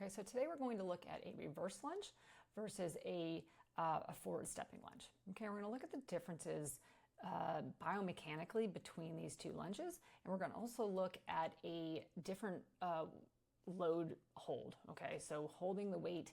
Okay, so today we're going to look at a reverse lunge versus a forward stepping lunge. Okay, we're going to look at the differences biomechanically between these two lunges, and we're going to also look at a different load hold. Okay, so holding the weight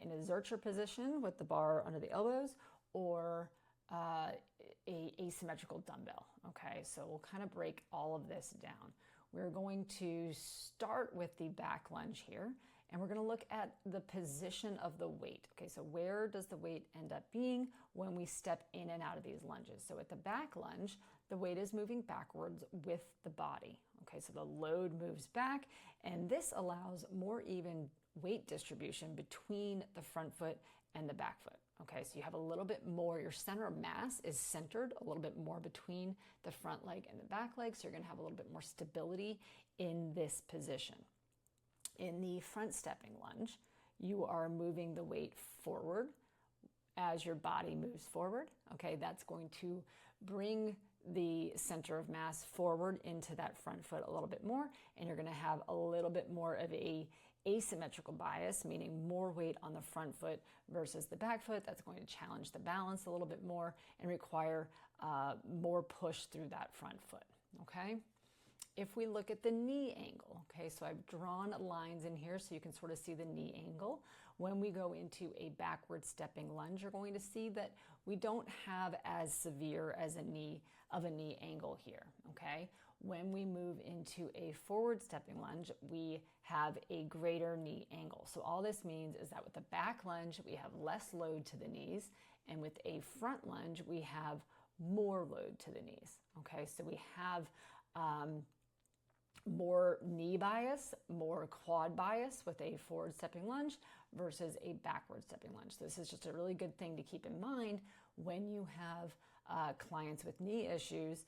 in a Zercher position with the bar under the elbows, or a asymmetrical dumbbell. Okay, so we'll kind of break all of this down. We're going to start with the back lunge here, and we're going to look at the position of the weight. Okay, so where does the weight end up being when we step in and out of these lunges? So at the back lunge, the weight is moving backwards with the body. Okay, so the load moves back, and this allows more even weight distribution between the front foot and the back foot. Okay, so you have a little bit more, your center of mass is centered a little bit more between the front leg and the back leg, so you're gonna have a little bit more stability in this position. In the front stepping lunge, you are moving the weight forward as your body moves forward. Okay, that's going to bring the center of mass forward into that front foot a little bit more, and you're going to have a little bit more of a asymmetrical bias, meaning more weight on the front foot versus the back foot. That's going to challenge the balance a little bit more and require more push through that front foot. Okay. If we look at the knee angle, okay, so I've drawn lines in here so you can sort of see the knee angle. When we go into a backward stepping lunge, you're going to see that we don't have as severe as a knee angle here, okay? When we move into a forward stepping lunge, we have a greater knee angle. So all this means is that with the back lunge, we have less load to the knees, and with a front lunge, we have more load to the knees, okay? So we have more knee bias, more quad bias with a forward stepping lunge versus a backward stepping lunge. So this is just a really good thing to keep in mind when you have clients with knee issues.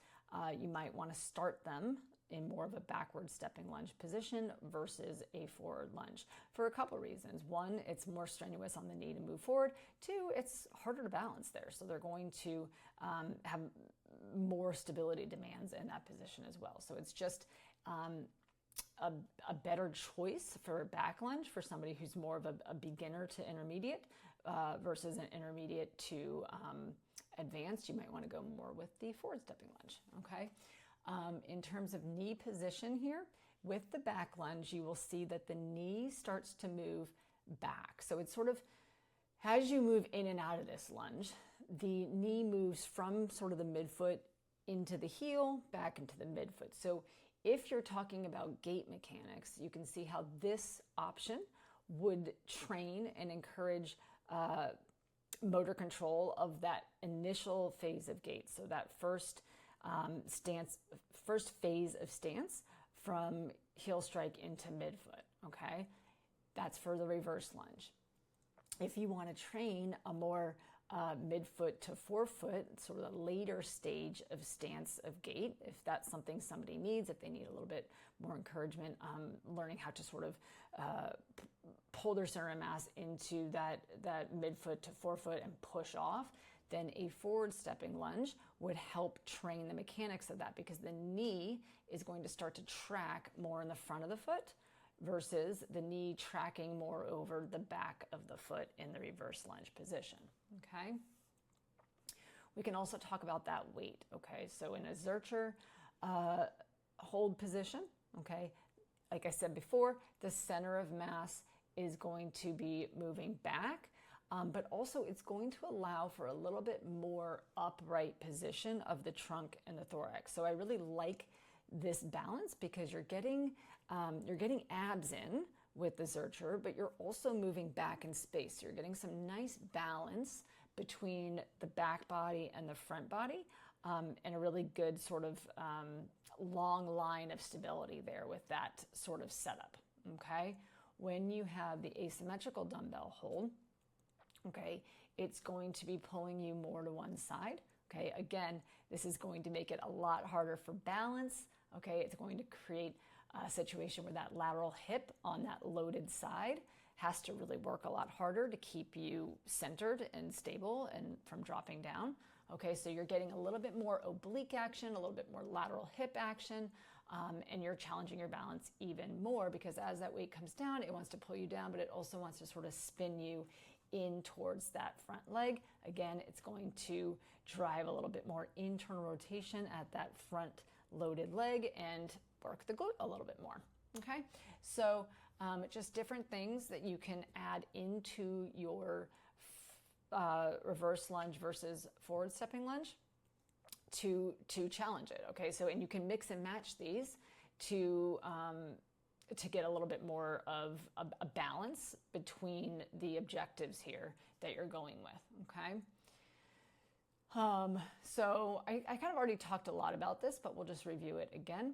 You might want to start them in more of a backward stepping lunge position versus a forward lunge for a couple reasons. One, it's more strenuous on the knee to move forward. Two, it's harder to balance there. So they're going to have more stability demands in that position as well. So it's just a better choice for a back lunge for somebody who's more of a beginner to intermediate versus an intermediate to advanced. You might want to go more with the forward stepping lunge, okay? In terms of knee position here, with the back lunge, you will see that the knee starts to move back. So it's sort of, as you move in and out of this lunge, the knee moves from sort of the midfoot into the heel, back into the midfoot. So if you're talking about gait mechanics, you can see how this option would train and encourage motor control of that initial phase of gait. So that first phase of stance from heel strike into midfoot, okay? That's for the reverse lunge. If you want to train a more midfoot to forefoot, sort of a later stage of stance of gait, if that's something somebody needs, if they need a little bit more encouragement, learning how to sort of pull their center of mass into that midfoot to forefoot and push off, then a forward stepping lunge would help train the mechanics of that, because the knee is going to start to track more in the front of the foot versus the knee tracking more over the back of the foot in the reverse lunge position, okay? We can also talk about that weight, okay? So in a Zercher hold position, okay, like I said before, the center of mass is going to be moving back, but also it's going to allow for a little bit more upright position of the trunk and the thorax. So I really like this balance because you're getting abs in with the Zercher, but you're also moving back in space. So you're getting some nice balance between the back body and the front body, and a really good sort of long line of stability there with that sort of setup, okay? When you have the asymmetrical dumbbell hold, okay, it's going to be pulling you more to one side. Okay, again, this is going to make it a lot harder for balance. Okay, it's going to create a situation where that lateral hip on that loaded side has to really work a lot harder to keep you centered and stable and from dropping down. Okay, so you're getting a little bit more oblique action, a little bit more lateral hip action, and you're challenging your balance even more, because as that weight comes down, it wants to pull you down, but it also wants to sort of spin you in towards that front leg. Again, it's going to drive a little bit more internal rotation at that front loaded leg and work the glute a little bit more. Okay, so just different things that you can add into your reverse lunge versus forward stepping lunge to challenge it. Okay, so and you can mix and match these to get a little bit more of a balance between the objectives here that you're going with. Okay. So I kind of already talked a lot about this, but we'll just review it again.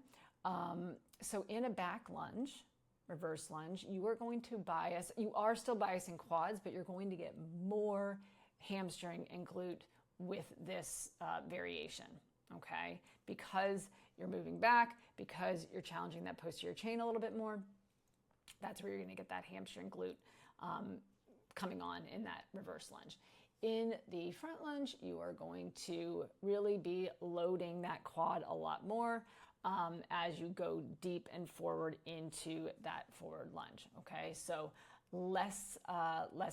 So in a back lunge, reverse lunge, you are going to bias, you are still biasing quads, but you're going to get more hamstring and glute with this variation, okay? Because you're moving back, because you're challenging that posterior chain a little bit more, that's where you're gonna get that hamstring glute coming on in that reverse lunge. In the front lunge, you are going to really be loading that quad a lot more as you go deep and forward into that forward lunge, okay? So less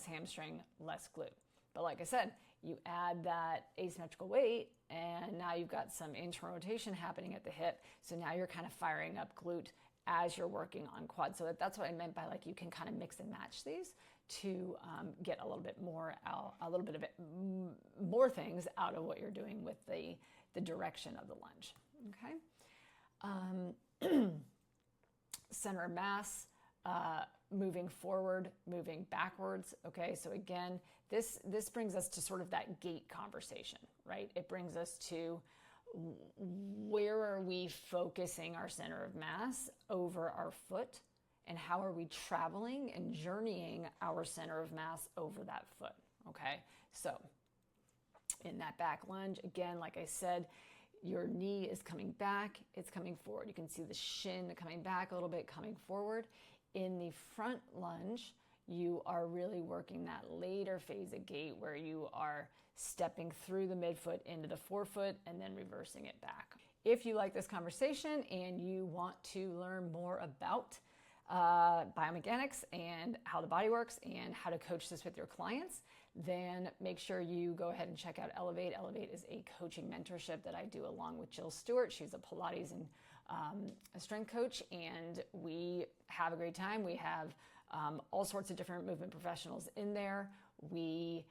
hamstring, less glute. But like I said, you add that asymmetrical weight and now you've got some internal rotation happening at the hip. So now you're kind of firing up glute as you're working on quad. So that's what I meant by like you can kind of mix and match these to get a little bit more out, a little bit of it, more things out of what you're doing with the direction of the lunge, okay? Center of mass, moving forward, moving backwards, okay? So again, this brings us to sort of that gait conversation, right? It brings us to where are we focusing our center of mass over our foot, and how are we traveling and journeying our center of mass over that foot, okay? So in that back lunge, again, like I said, your knee is coming back, it's coming forward. You can see the shin coming back a little bit, coming forward. In the front lunge, you are really working that later phase of gait where you are stepping through the midfoot into the forefoot and then reversing it back. If you like this conversation and you want to learn more about biomechanics and how the body works and how to coach this with your clients, then make sure you go ahead and check out Elevate. Elevate is a coaching mentorship that I do along with Jill Stewart. She's a Pilates and a strength coach, and we have a great time. We have all sorts of different movement professionals in there. We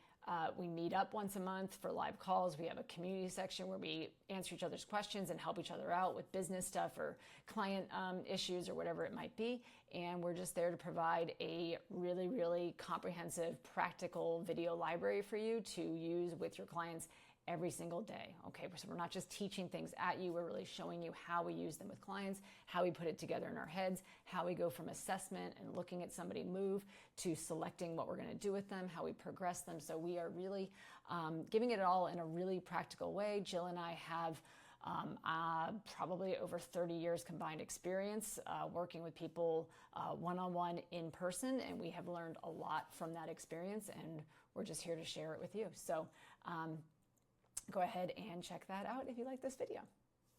meet up once a month for live calls. We have a community section where we answer each other's questions and help each other out with business stuff or client issues or whatever it might be. And we're just there to provide a really, really comprehensive, practical video library for you to use with your clients every single day. Okay, so we're not just teaching things at you, we're really showing you how we use them with clients, how we put it together in our heads, how we go from assessment and looking at somebody move to selecting what we're gonna do with them, how we progress them. So we are really giving it all in a really practical way. Jill and I have probably over 30 years combined experience working with people one-on-one in person, and we have learned a lot from that experience, and we're just here to share it with you. So go ahead and check that out if you like this video.